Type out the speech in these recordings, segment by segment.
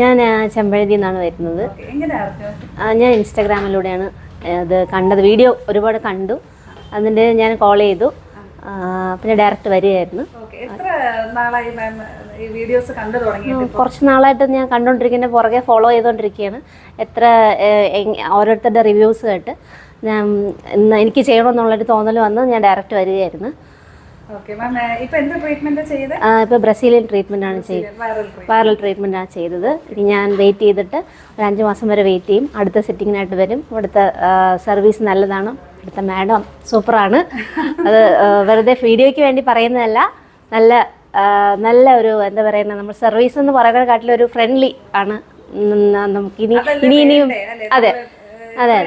ഞാൻ ചെമ്പഴന്തിയിൽ നിന്നാണ് വരുന്നത്. ഞാൻ ഇൻസ്റ്റാഗ്രാമിലൂടെയാണ് ഇത് കണ്ടത്. വീഡിയോ ഒരുപാട് കണ്ടു, അതിൻ്റെ ഞാൻ കോൾ ചെയ്തു, പിന്നെ ഡയറക്റ്റ് വരികയായിരുന്നു. കുറച്ച് നാളായിട്ട് ഞാൻ കണ്ടുകൊണ്ടിരിക്കുന്ന പുറകെ ഫോളോ ചെയ്തുകൊണ്ടിരിക്കുകയാണ്. ഓരോരുത്തരുടെ റിവ്യൂസ് കേട്ട് ഞാൻ എനിക്ക് ചെയ്യണമെന്നുള്ളൊരു തോന്നൽ വന്ന് ഞാൻ ഡയറക്റ്റ് വരികയായിരുന്നു. ഇപ്പോൾ ബ്രസീലിയൻ ട്രീറ്റ്മെൻ്റ് ആണ് വൈറൽ ട്രീറ്റ്മെൻ്റ് ആണ് ചെയ്തത്. ഇനി ഞാൻ വെയിറ്റ് ചെയ്തിട്ട് ഒരു 5 മാസം വരെ വെയിറ്റ് ചെയ്യും. അടുത്ത സെറ്റിങ്ങിനായിട്ട് വരും. ഇവിടുത്തെ സർവീസ് നല്ലതാണ്. ഇവിടുത്തെ മാഡം സൂപ്പറാണ്. അത് വെറുതെ വീഡിയോയ്ക്ക് വേണ്ടി പറയുന്നതല്ല, നല്ല ഒരു എന്താ പറയുക, നമ്മൾ സർവീസ് എന്ന് പറയുന്നതിനെക്കാട്ടിലും ഒരു ഫ്രണ്ട്ലി ആണ്. നമുക്ക് ഇനിയും അതെ അതെ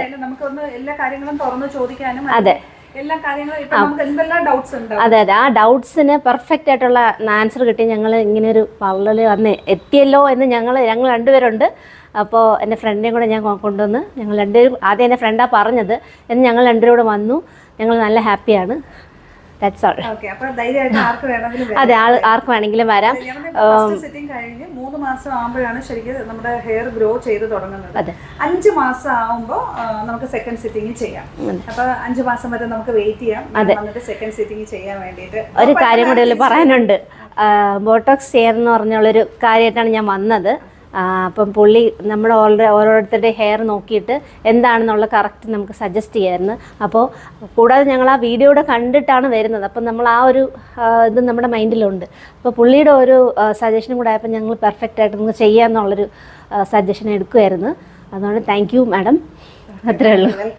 അതെ അതെ ആ ഡൗട്ട്സിന് പെർഫെക്റ്റ് ആയിട്ടുള്ള ആൻസർ കിട്ടി. ഞങ്ങൾ ഇങ്ങനെ ഒരു പാർലറിൽ വന്ന് എത്തിയല്ലോ എന്ന് ഞങ്ങൾ രണ്ടുപേരുണ്ട്. അപ്പോൾ എൻ്റെ ഫ്രണ്ടിനെയും കൂടെ ഞാൻ കൊണ്ടുവന്ന് ഞങ്ങൾ രണ്ടുപേരും, ആദ്യം എൻ്റെ ഫ്രണ്ടാണ് പറഞ്ഞത് എന്ന് ഞങ്ങൾ രണ്ടുപേരും കൂടെ വന്നു. ഞങ്ങൾ നല്ല ഹാപ്പിയാണ്. That's all. അതെ, ആർക്ക് വേണമെങ്കിലും വരാം. 3 മാസം ആകുമ്പോഴാണ് ശരിക്കും നമ്മുടെ ഹെയർ ഗ്രോ ചെയ്ത് തുടങ്ങുന്നത്. 5 മാസം ആകുമ്പോൾ നമുക്ക് സെക്കൻഡ് സിറ്റിംഗ് ചെയ്യാം. അപ്പൊ 5 മാസം വരെ നമുക്ക് വെയിറ്റ് ചെയ്യാം. എന്നിട്ട് സെക്കൻഡ് സിറ്റിംഗ് ചെയ്യാൻ വേണ്ടിയിട്ട് ഒരു കാര്യം കൂടെ പറയാനുണ്ട്. ബോട്ടോക്സ് ചെയ്യാന്ന് പറഞ്ഞുള്ളൊരു കാര്യമായിട്ടാണ് ഞാൻ വന്നത്. അപ്പം പുള്ളി നമ്മുടെ ഓരോരുത്തരുടെ ഹെയർ നോക്കിയിട്ട് എന്താണെന്നുള്ള കറക്റ്റ് നമുക്ക് സജസ്റ്റ് ചെയ്യായിരുന്നു. അപ്പോൾ കൂടാതെ ഞങ്ങൾ ആ വീഡിയോയുടെ കണ്ടിട്ടാണ് വരുന്നത്. അപ്പം നമ്മൾ ആ ഒരു ഇത് നമ്മുടെ മൈൻഡിലുണ്ട്. അപ്പോൾ പുള്ളിയുടെ ഒരു സജഷനും കൂടെ ആയപ്പോൾ ഞങ്ങൾ പെർഫെക്റ്റായിട്ട് നമുക്ക് ചെയ്യാമെന്നുള്ളൊരു സജഷൻ എടുക്കുമായിരുന്നു. അതുകൊണ്ട് താങ്ക് യു മാഡം. അത്രേ ഉള്ളൂ.